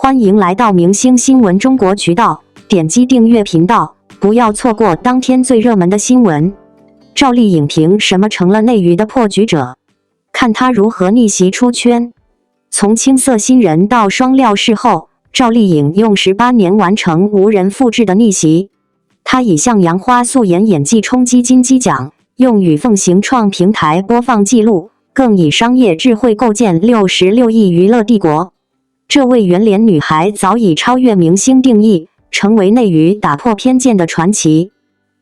欢迎来到明星新闻中国渠道，点击订阅频道，不要错过当天最热门的新闻。赵丽颖凭什么成了内娱的破局者？看她如何逆袭出圈。从青涩新人到双料视后，赵丽颖用18年完成无人复制的逆袭。她以向阳花素颜演技冲击金鸡奖，用与凤行创平台播放纪录，更以商业智慧构建66亿娱乐帝国。这位圆脸女孩早已超越明星定义，成为内娱打破偏见的传奇。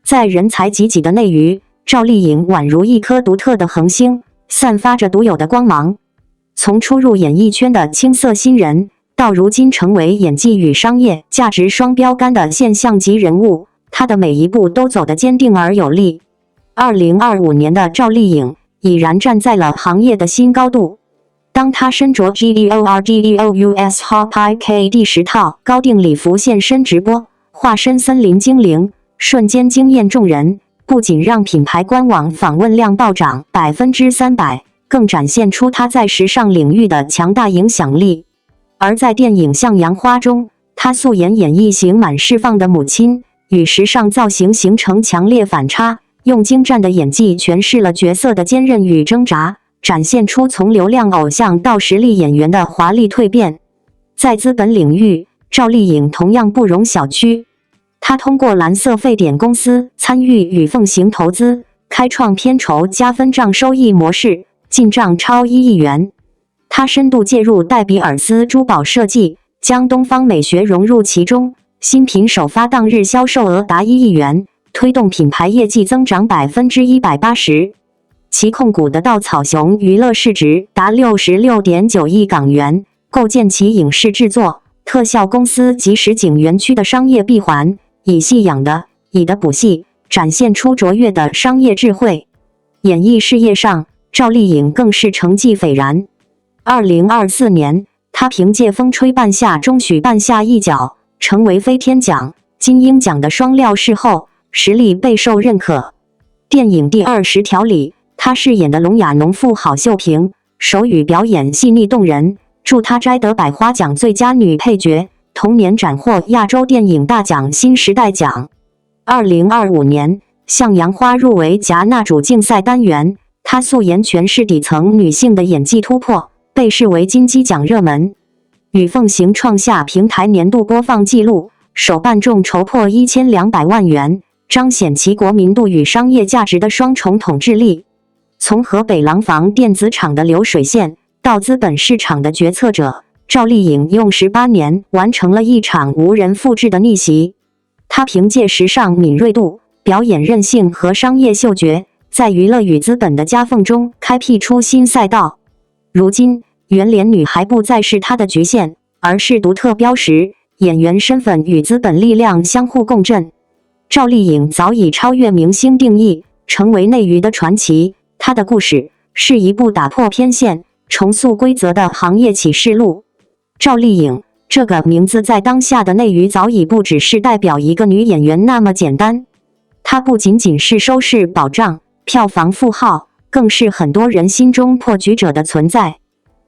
在人才济济的内娱，赵丽颖宛如一颗独特的恒星，散发着独有的光芒。从初入演艺圈的青涩新人，到如今成为演技与商业价值双标杆的现象级人物，她的每一步都走得坚定而有力。2025年的赵丽颖已然站在了行业的新高度。当她身着 GDORGDOUS Hop IK 第10套高定礼服现身直播，化身森林精灵，瞬间惊艳众人，不仅让品牌官网访问量暴涨300%，更展现出她在时尚领域的强大影响力。而在电影《向阳花》中，她素颜演绎刑满释放的母亲，与时尚造型形成强烈反差，用精湛的演技诠释了角色的坚韧与挣扎，展现出从流量偶像到实力演员的华丽蜕变。在资本领域，赵丽颖同样不容小觑。她通过蓝色沸点公司参与与凤行投资，开创片酬加分账收益模式，进账超1亿元。她深度介入戴比尔斯珠宝设计，将东方美学融入其中，新品首发当日销售额达1亿元，推动品牌业绩增长180%。其控股的稻草熊娱乐市值达66.9亿港元，构建其影视制作、特效公司及实景园区的商业闭环，以戏养的，以的补戏，展现出卓越的商业智慧。演艺事业上，赵丽颖更是成绩斐然。2024年，她凭借《风吹半夏》中许半夏一角，成为飞天奖、金鹰奖的双料视后，实力备受认可。电影《第20条》里，她饰演的聋哑农妇郝秀萍，手语表演细腻动人，助她摘得百花奖最佳女配角，同年斩获亚洲电影大奖新时代奖。2025年，向阳花入围戛纳主竞赛单元，她素颜诠释底层女性的演技突破，被视为金鸡奖热门。与凤行创下平台年度播放纪录，首办众筹破1200万元，彰显其国民度与商业价值的双重统治力。从河北廊坊电子厂的流水线到资本市场的决策者，赵丽颖用18年完成了一场无人复制的逆袭。她凭借时尚敏锐度、表演韧性和商业嗅觉，在娱乐与资本的夹缝中开辟出新赛道。如今，圆脸女孩不再是她的局限，而是独特标识，演员身份与资本力量相互共振。赵丽颖早已超越明星定义，成为内娱的传奇。她的故事是一部打破偏见、重塑规则的行业启示录。赵丽颖这个名字在当下的内娱早已不只是代表一个女演员那么简单，她不仅仅是收视保障、票房富号，更是很多人心中破局者的存在。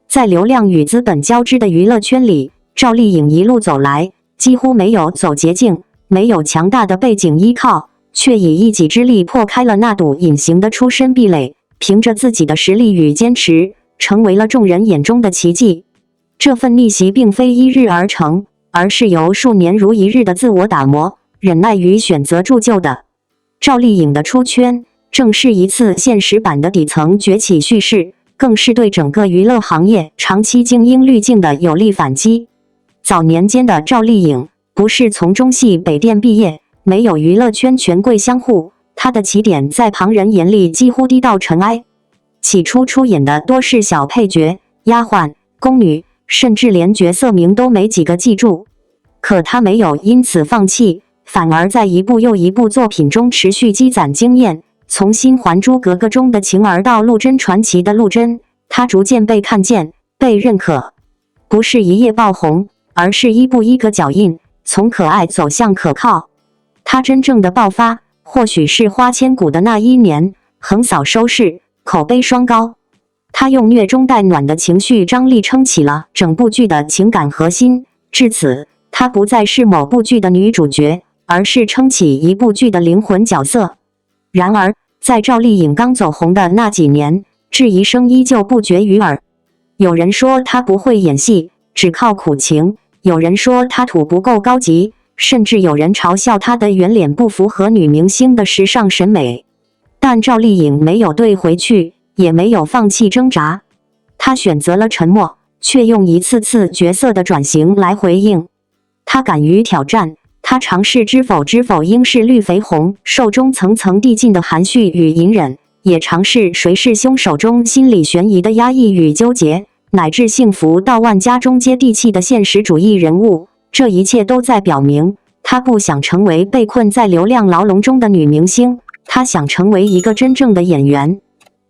在流量与资本交织的娱乐圈里，赵丽颖一路走来，几乎没有走捷径，没有强大的背景依靠，却以一己之力破开了那堵隐形的出身壁垒，凭着自己的实力与坚持，成为了众人眼中的奇迹。这份逆袭并非一日而成，而是由数年如一日的自我打磨、忍耐与选择铸就的。赵丽颖的出圈，正是一次现实版的底层崛起叙事，更是对整个娱乐行业长期精英滤镜的有力反击。早年间的赵丽颖不是从中戏北电毕业，没有娱乐圈权贵相护，她的起点在旁人眼里几乎低到尘埃。起初出演的多是小配角、丫鬟、宫女，甚至连角色名都没几个记住。可她没有因此放弃，反而在一部又一部作品中持续积攒经验。从新《还珠格格》中的晴儿到陆贞传奇的陆贞，她逐渐被看见、被认可。不是一夜爆红，而是一步一个脚印，从可爱走向可靠。她真正的爆发，或许是《花千骨》的那1年，横扫收视，口碑双高。她用虐中带暖的情绪张力撑起了整部剧的情感核心，至此，她不再是某部剧的女主角，而是撑起一部剧的灵魂角色。然而，在赵丽颖刚走红的那几年，质疑声依旧不绝于耳。有人说她不会演戏，只靠苦情；有人说她土不够高级，甚至有人嘲笑她的圆脸不符合女明星的时尚审美。但赵丽颖没有怼回去，也没有放弃挣扎。她选择了沉默，却用一次次角色的转型来回应。她敢于挑战，她尝试知否应是绿肥红瘦中层层递进的含蓄与隐忍，也尝试谁是凶手中心理悬疑的压抑与纠结，乃至幸福到万家中接地气的现实主义人物。这一切都在表明，她不想成为被困在流量牢笼中的女明星，她想成为一个真正的演员。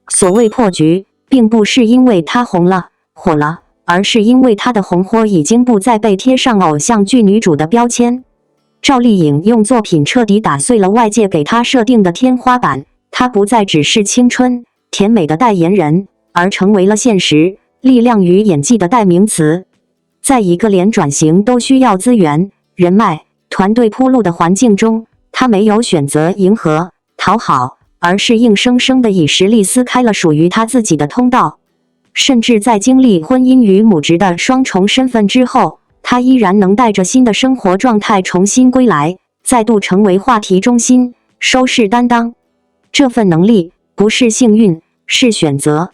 所谓破局，并不是因为她红了、火了，而是因为她的红火已经不再被贴上偶像剧女主的标签。赵丽颖用作品彻底打碎了外界给她设定的天花板，她不再只是青春、甜美的代言人，而成为了现实、力量与演技的代名词。在一个连转型都需要资源、人脉、团队铺路的环境中，她没有选择迎合、讨好，而是硬生生地以实力撕开了属于她自己的通道。甚至在经历婚姻与母职的双重身份之后，她依然能带着新的生活状态重新归来，再度成为话题中心，收视担当。这份能力不是幸运，是选择。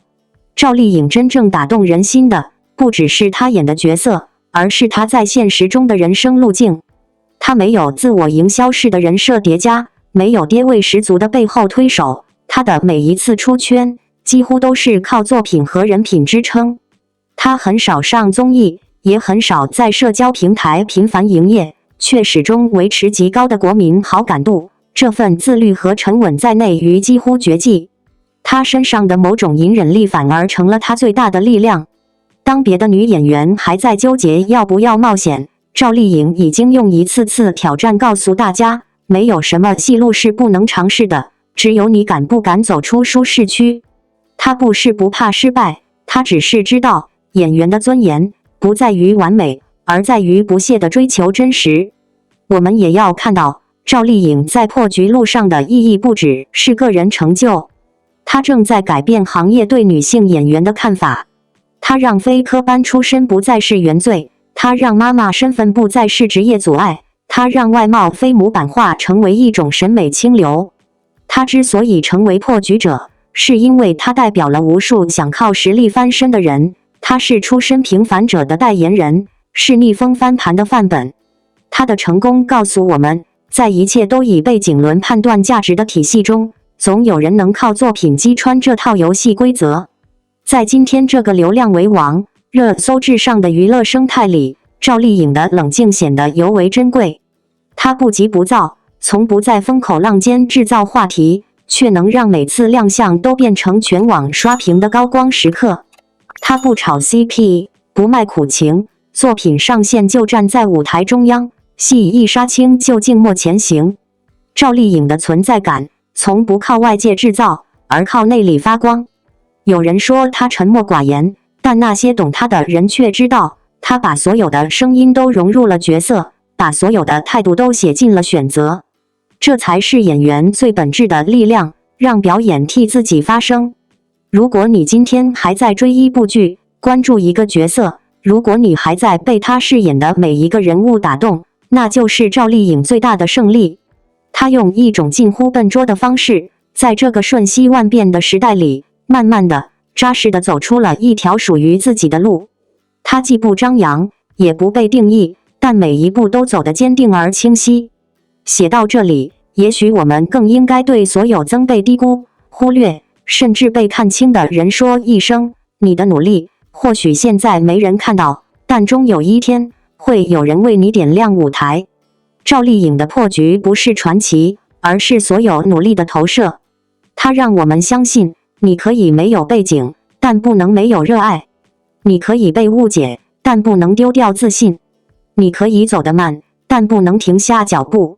赵丽颖真正打动人心的，不只是她演的角色，而是她在现实中的人生路径。她没有自我营销式的人设叠加，没有爹味十足的背后推手，她的每一次出圈，几乎都是靠作品和人品支撑。她很少上综艺，也很少在社交平台频繁营业，却始终维持极高的国民好感度。这份自律和沉稳在内娱几乎绝迹。她身上的某种隐忍力反而成了她最大的力量。当别的女演员还在纠结要不要冒险，赵丽颖已经用一次次挑战告诉大家，没有什么戏路是不能尝试的，只有你敢不敢走出舒适区。她不是不怕失败，她只是知道，演员的尊严不在于完美，而在于不懈地追求真实。我们也要看到，赵丽颖在破局路上的意义不只是个人成就，她正在改变行业对女性演员的看法。她让非科班出身不再是原罪，她让妈妈身份不再是职业阻碍，她让外貌非模板化成为一种审美清流。她之所以成为破局者，是因为她代表了无数想靠实力翻身的人，她是出身平凡者的代言人，是逆风翻盘的范本。她的成功告诉我们，在一切都以背景轮判断价值的体系中，总有人能靠作品击穿这套游戏规则。在今天这个流量为王、热搜至上的娱乐生态里，赵丽颖的冷静显得尤为珍贵。她不急不躁，从不在风口浪尖制造话题，却能让每次亮相都变成全网刷屏的高光时刻。她不炒 CP， 不卖苦情，作品上线就站在舞台中央，戏一杀青就静默前行。赵丽颖的存在感从不靠外界制造，而靠内里发光。有人说她沉默寡言，但那些懂她的人却知道，她把所有的声音都融入了角色，把所有的态度都写进了选择。这才是演员最本质的力量，让表演替自己发声。如果你今天还在追一部剧，关注一个角色，如果你还在被他饰演的每一个人物打动，那就是赵丽颖最大的胜利。她用一种近乎笨拙的方式，在这个瞬息万变的时代里，慢慢的、扎实的走出了一条属于自己的路。她既不张扬，也不被定义，但每一步都走得坚定而清晰。写到这里，也许我们更应该对所有曾被低估、忽略，甚至被看轻的人说一声：你的努力，或许现在没人看到，但终有一天，会有人为你点亮舞台。赵丽颖的破局不是传奇，而是所有努力的投射。它让我们相信，你可以没有背景，但不能没有热爱；你可以被误解，但不能丢掉自信；你可以走得慢，但不能停下脚步。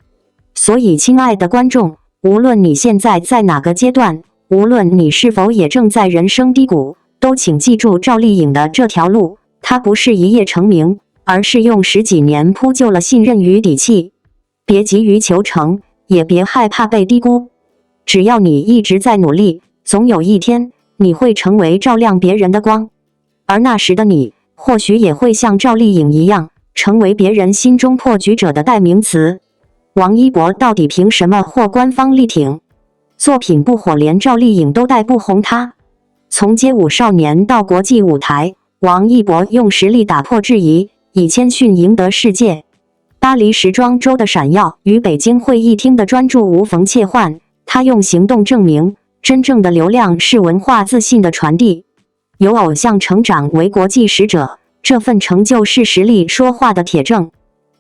所以，亲爱的观众，无论你现在在哪个阶段，无论你是否也正在人生低谷，都请记住赵丽颖的这条路，她不是一夜成名，而而是用10几年铺就了信任与底气。别急于求成，也别害怕被低估。只要你一直在努力，总有一天你会成为照亮别人的光。而那时的你，或许也会像赵丽颖一样，成为别人心中破局者的代名词。王一博到底凭什么获官方力挺？作品不火，连赵丽颖都带不红他。从街舞少年到国际舞台，王一博用实力打破质疑，以谦逊赢得世界。巴黎时装周的闪耀与北京会议厅的专注无缝切换，他用行动证明，真正的流量是文化自信的传递。由偶像成长为国际使者，这份成就是实力说话的铁证。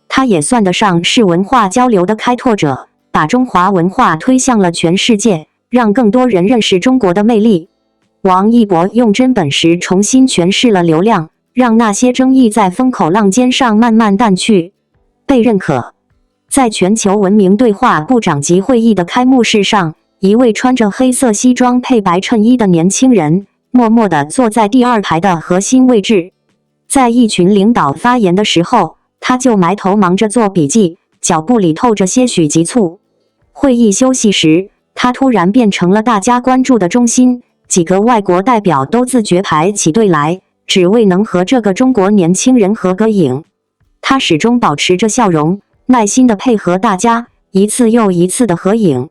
他也算得上是文化交流的开拓者，把中华文化推向了全世界，让更多人认识中国的魅力。王一博用真本事重新诠释了流量，让那些争议在风口浪尖上慢慢淡去。被认可。在全球文明对话部长级会议的开幕式上，一位穿着黑色西装配白衬衣的年轻人默默地坐在第2排的核心位置。在一群领导发言的时候，他就埋头忙着做笔记，脚步里透着些许急促。会议休息时，他突然变成了大家关注的中心，几个外国代表都自觉排起队来，只为能和这个中国年轻人合个影。他始终保持着笑容，耐心地配合大家，一次又一次的合影。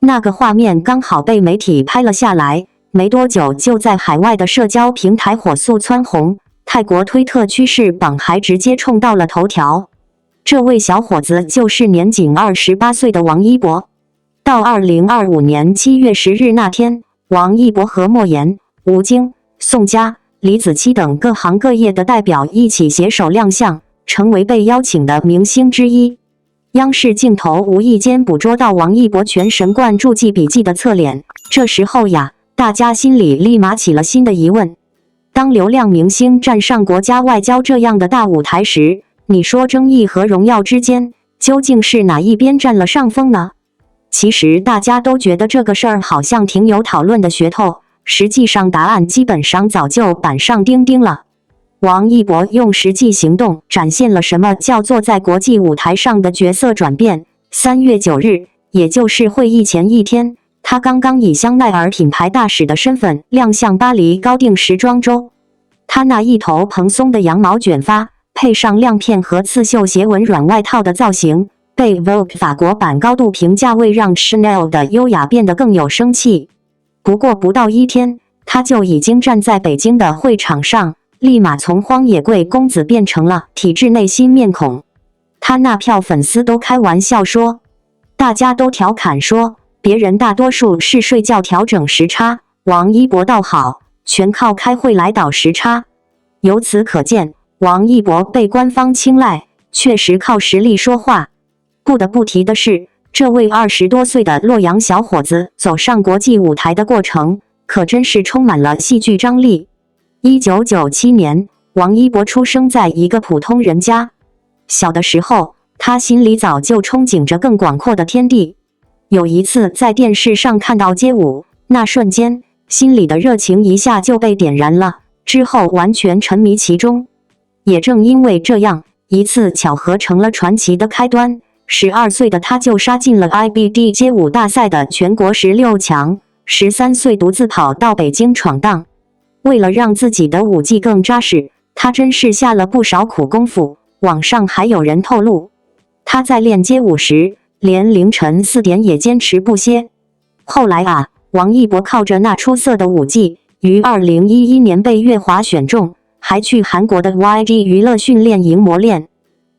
那个画面刚好被媒体拍了下来，没多久就在海外的社交平台火速蹿红，泰国推特趋势榜还直接冲到了头条。这位小伙子就是年仅28岁的王一博。到2025年7月10日那天，王一博和莫言、吴京、宋佳、李子柒等各行各业的代表一起携手亮相，成为被邀请的明星之一。央视镜头无意间捕捉到王一博全神贯注记笔记的侧脸，这时候呀，大家心里立马起了新的疑问：当流量明星站上国家外交这样的大舞台时，你说争议和荣耀之间，究竟是哪一边占了上风呢？其实大家都觉得这个事儿好像挺有讨论的噱头，实际上答案基本上早就板上钉钉了。王一博用实际行动展现了什么叫做在国际舞台上的角色转变。3月9日，也就是会议前一天，他刚刚以香奈儿品牌大使的身份亮相巴黎高定时装周。他那一头蓬松的羊毛卷发，配上亮片和刺绣斜纹软外套的造型，被 Vogue 法国版高度评价，为让 Chanel 的优雅变得更有生气。不过不到1天，他就已经站在北京的会场上，立马从荒野贵公子变成了体制内新面孔。他那票粉丝都开玩笑说，大家都调侃说，别人大多数是睡觉调整时差，王一博倒好，全靠开会来倒时差。由此可见，王一博被官方青睐，确实靠实力说话。不得不提的是，这位20多岁的洛阳小伙子走上国际舞台的过程，可真是充满了戏剧张力。1997年，王一博出生在一个普通人家。小的时候，他心里早就憧憬着更广阔的天地。有一次在电视上看到街舞，那瞬间，心里的热情一下就被点燃了，之后完全沉迷其中。也正因为这样，一次巧合成了传奇的开端。12岁的他就杀进了 IBD 街舞大赛的全国16强，13岁独自跑到北京闯荡。为了让自己的舞技更扎实，他真是下了不少苦功夫。网上还有人透露，他在练街舞时，连凌晨4点也坚持不歇。后来啊，王一博靠着那出色的舞技，于2011年被乐华选中，还去韩国的 YG 娱乐训练营磨练。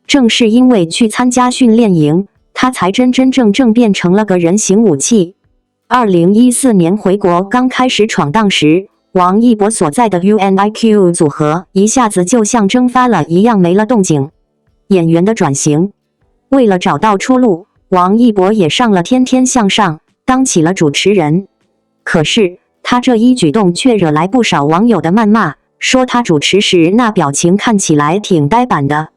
正是因为去参加训练营，他才真正变成了个人形武器。2014年回国刚开始闯荡时，王一博所在的 UNIQ 组合一下子就像蒸发了一样没了动静。演员的转型，为了找到出路，王一博也上了《天天向上》，当起了主持人。可是他这一举动却惹来不少网友的谩骂，说他主持时那表情看起来挺呆板的。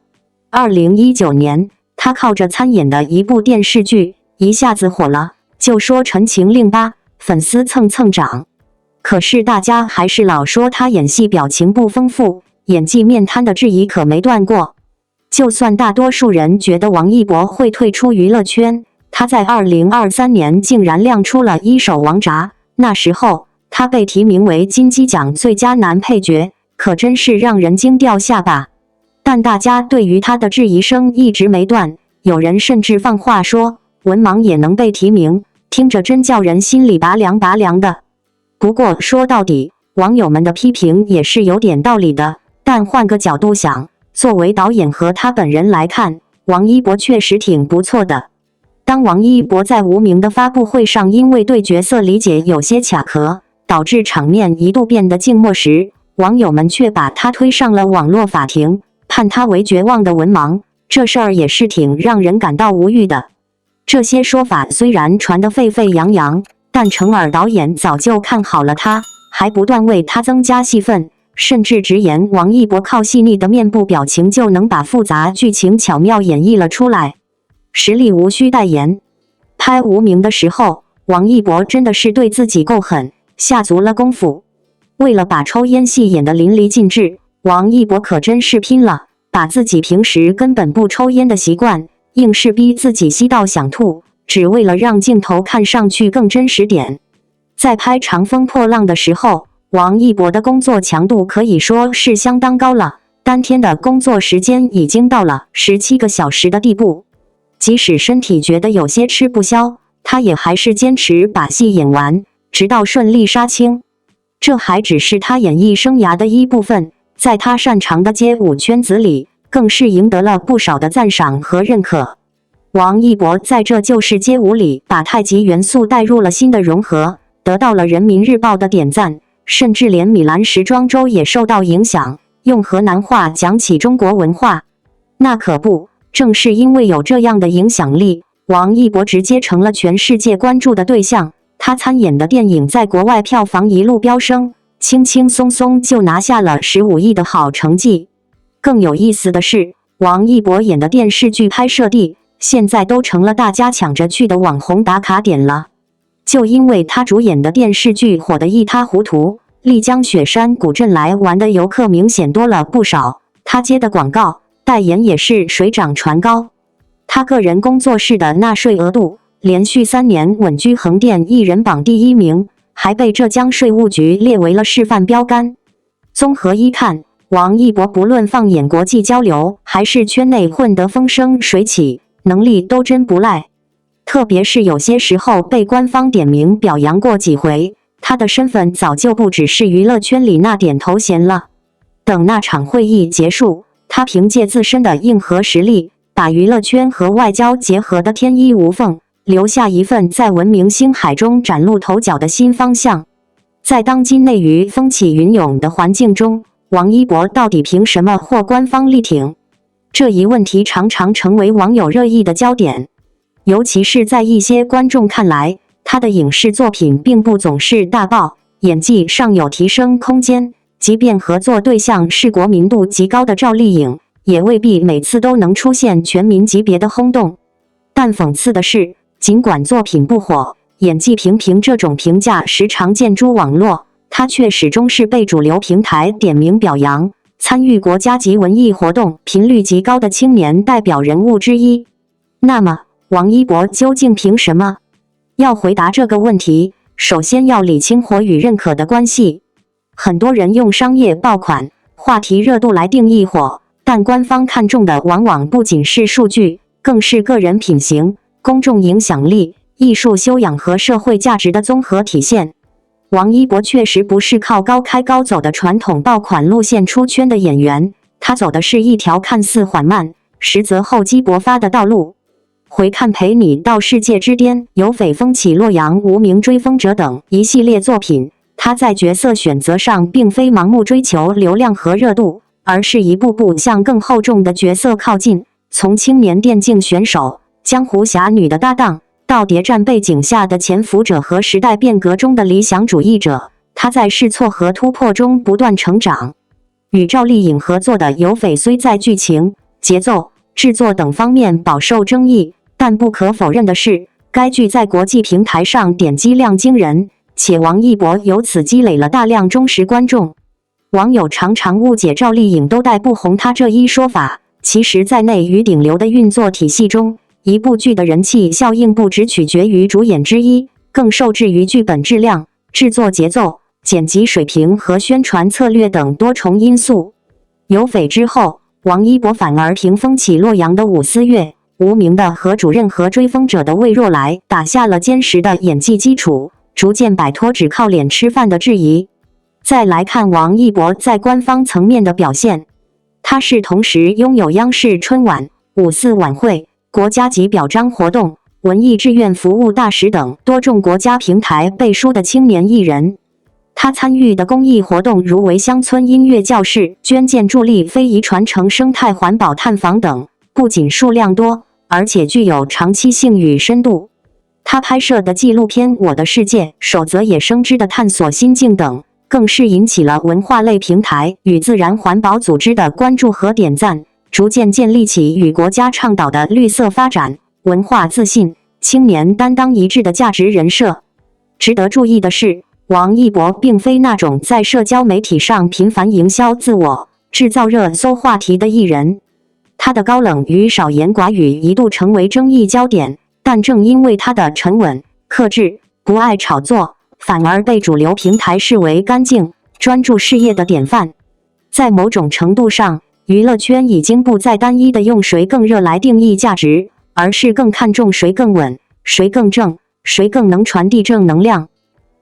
2019年，他靠着参演的一部电视剧一下子火了，就说《陈情令》吧，粉丝蹭涨。可是大家还是老说他演戏表情不丰富，演技面瘫的质疑可没断过。就算大多数人觉得王一博会退出娱乐圈，他在2023年竟然亮出了一手王炸。那时候他被提名为金鸡奖最佳男配角，可真是让人惊掉下巴。但大家对于他的质疑声一直没断，有人甚至放话说文盲也能被提名，听着真叫人心里拔凉拔凉的。不过说到底，网友们的批评也是有点道理的，但换个角度想，作为导演和他本人来看，王一博确实挺不错的。当王一博在无名的发布会上因为对角色理解有些卡壳，导致场面一度变得静默时，网友们却把他推上了网络法庭，判他为绝望的文盲。这事儿也是挺让人感到无语的。这些说法虽然传得沸沸扬扬，但程耳导演早就看好了他，还不断为他增加戏份，甚至直言王一博靠细腻的面部表情就能把复杂剧情巧妙演绎了出来，实力无需代言。拍无名的时候，王一博真的是对自己够狠，下足了功夫。为了把抽烟戏演得淋漓尽致，王一博可真是拼了，把自己平时根本不抽烟的习惯，硬是逼自己吸到想吐，只为了让镜头看上去更真实点。在拍《长风破浪》的时候，王一博的工作强度可以说是相当高了，当天的工作时间已经到了17个小时的地步。即使身体觉得有些吃不消，他也还是坚持把戏演完，直到顺利杀青。这还只是他演艺生涯的一部分，在他擅长的街舞圈子里，更是赢得了不少的赞赏和认可。王一博在这就是街舞里把太极元素带入了新的融合，得到了人民日报的点赞，甚至连米兰时装周也受到影响，用河南话讲起中国文化。那可不，正是因为有这样的影响力，王一博直接成了全世界关注的对象。他参演的电影在国外票房一路飙升，轻轻松松就拿下了15亿的好成绩。更有意思的是，王一博演的电视剧拍摄地现在都成了大家抢着去的网红打卡点了。就因为他主演的电视剧火得一塌糊涂，丽江雪山古镇来玩的游客明显多了不少，他接的广告代言也是水涨船高。他个人工作室的纳税额度连续3年稳居横店艺人榜第1名，还被浙江税务局列为了示范标杆。综合一看，王一博不论放眼国际交流，还是圈内混得风生水起，能力都真不赖。特别是有些时候被官方点名表扬过几回，他的身份早就不只是娱乐圈里那点头衔了。等那场会议结束，他凭借自身的硬核实力，把娱乐圈和外交结合得天衣无缝，留下一份在文明星海中崭露头角的新方向。在当今内娱风起云涌的环境中，王一博到底凭什么获官方力挺？这一问题常常成为网友热议的焦点。尤其是在一些观众看来，他的影视作品并不总是大爆，演技尚有提升空间。即便合作对象是国民度极高的赵丽颖，也未必每次都能出现全民级别的轰动。但讽刺的是，尽管作品不火，演技平平这种评价时常见诸网络，他却始终是被主流平台点名表扬，参与国家级文艺活动频率极高的青年代表人物之一。那么，王一博究竟凭什么？要回答这个问题，首先要理清火与认可的关系。很多人用商业爆款、话题热度来定义火，但官方看重的往往不仅是数据，更是个人品行、公众影响力、艺术修养和社会价值的综合体现。王一博确实不是靠高开高走的传统爆款路线出圈的演员，他走的是一条看似缓慢，实则厚积薄发的道路。回看《陪你到世界之巅》《有匪风起洛阳》《无名追风者》等一系列作品，他在角色选择上并非盲目追求流量和热度，而是一步步向更厚重的角色靠近。从青年电竞选手、江湖侠女的搭档，到谍战背景下的潜伏者和时代变革中的理想主义者，他在试错和突破中不断成长。与赵丽颖合作的《有匪》虽在剧情、节奏、制作等方面饱受争议，但不可否认的是，该剧在国际平台上点击量惊人，且王一博由此积累了大量忠实观众。网友常常误解赵丽颖都带不红他这一说法，其实在内与顶流的运作体系中，一部剧的人气效应不只取决于主演之一，更受制于剧本质量、制作节奏、剪辑水平和宣传策略等多重因素。有翡之后，王一博反而凭风起洛阳的武思月、无名的何主任和追风者的魏若来打下了坚实的演技基础，逐渐摆脱只靠脸吃饭的质疑。再来看王一博在官方层面的表现，他是同时拥有央视春晚、5·4晚会、国家级表彰活动、文艺志愿服务大使等多种国家平台背书的青年艺人。他参与的公益活动如为乡村音乐教室捐建助力非遗传承生态环保探访等，不仅数量多，而且具有长期性与深度。他拍摄的纪录片《我的世界》、守则野生之的探索心境等，更是引起了文化类平台与自然环保组织的关注和点赞，逐渐建立起与国家倡导的绿色发展、文化自信、青年担当一致的价值人设。值得注意的是，王一博并非那种在社交媒体上频繁营销自我、制造热搜话题的艺人。他的高冷与少言寡语一度成为争议焦点，但正因为他的沉稳、克制、不爱炒作，反而被主流平台视为干净、专注事业的典范。在某种程度上，娱乐圈已经不再单一的用谁更热来定义价值，而是更看重谁更稳、谁更正、谁更能传递正能量。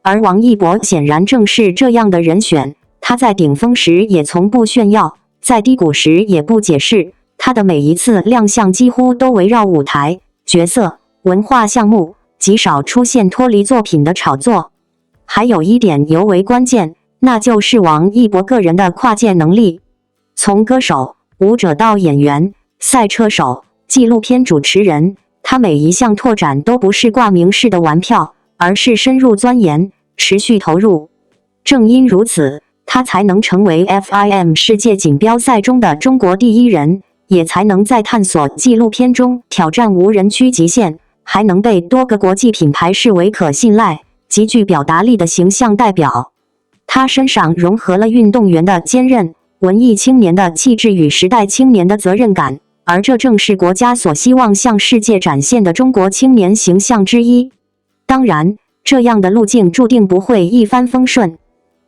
而王一博显然正是这样的人选，他在顶峰时也从不炫耀，在低谷时也不解释，他的每一次亮相几乎都围绕舞台、角色、文化项目，极少出现脱离作品的炒作。还有一点尤为关键，那就是王一博个人的跨界能力。从歌手、舞者到演员、赛车手、纪录片主持人，他每一项拓展都不是挂名式的玩票，而是深入钻研、持续投入。正因如此，他才能成为 FIM 世界锦标赛中的中国第一人，也才能在探索纪录片中挑战无人区极限，还能被多个国际品牌视为可信赖、极具表达力的形象代表。他身上融合了运动员的坚韧、文艺青年的气质与时代青年的责任感，而这正是国家所希望向世界展现的中国青年形象之一。当然，这样的路径注定不会一帆风顺。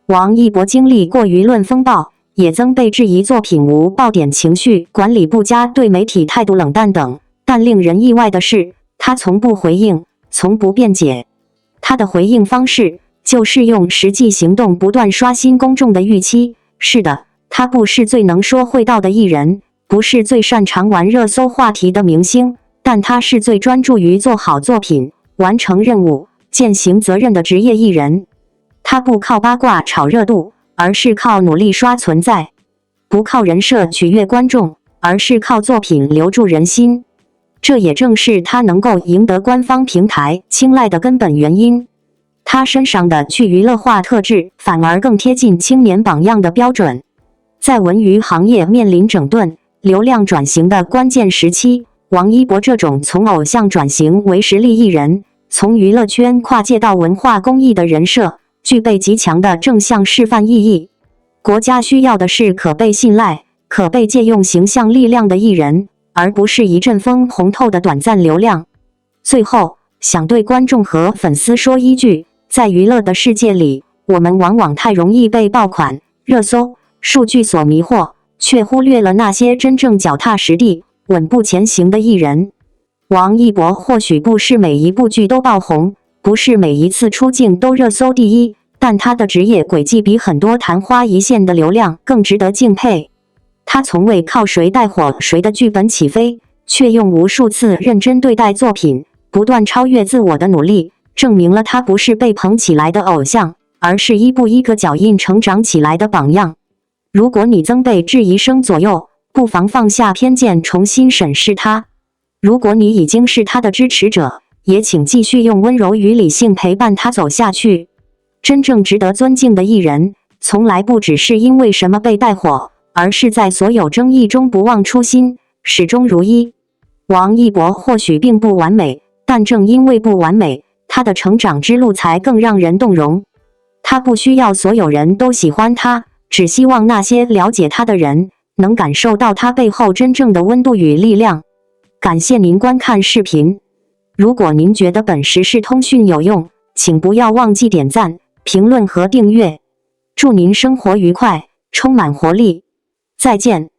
王一博经历过舆论风暴，也曾被质疑作品无爆点情绪管理不佳、对媒体态度冷淡等，但令人意外的是，他从不回应，从不辩解。他的回应方式就是用实际行动不断刷新公众的预期。是的，他不是最能说会道的艺人，不是最擅长玩热搜话题的明星，但他是最专注于做好作品、完成任务、践行责任的职业艺人。他不靠八卦炒热度，而是靠努力刷存在；不靠人设取悦观众，而是靠作品留住人心。这也正是他能够赢得官方平台青睐的根本原因。他身上的去娱乐化特质，反而更贴近青年榜样的标准。在文娱行业面临整顿、流量转型的关键时期，王一博这种从偶像转型为实力艺人，从娱乐圈跨界到文化公益的人设，具备极强的正向示范意义。国家需要的是可被信赖、可被借用形象力量的艺人，而不是一阵风红透的短暂流量。最后，想对观众和粉丝说一句，在娱乐的世界里，我们往往太容易被爆款、热搜、数据所迷惑，却忽略了那些真正脚踏实地、稳步前行的艺人。王一博或许不是每一部剧都爆红，不是每一次出镜都热搜第一，但他的职业轨迹比很多昙花一现的流量更值得敬佩。他从未靠谁带火谁的剧本起飞，却用无数次认真对待作品、不断超越自我的努力，证明了他不是被捧起来的偶像，而是一步一个脚印成长起来的榜样。如果你曾被质疑声左右，不妨放下偏见，重新审视他。如果你已经是他的支持者，也请继续用温柔与理性陪伴他走下去。真正值得尊敬的艺人，从来不只是因为什么被带火，而是在所有争议中不忘初心，始终如一。王一博或许并不完美，但正因为不完美，他的成长之路才更让人动容。他不需要所有人都喜欢他，只希望那些了解他的人能感受到它背后真正的温度与力量。感谢您观看视频。如果您觉得本时事通讯有用，请不要忘记点赞、评论和订阅。祝您生活愉快，充满活力。再见。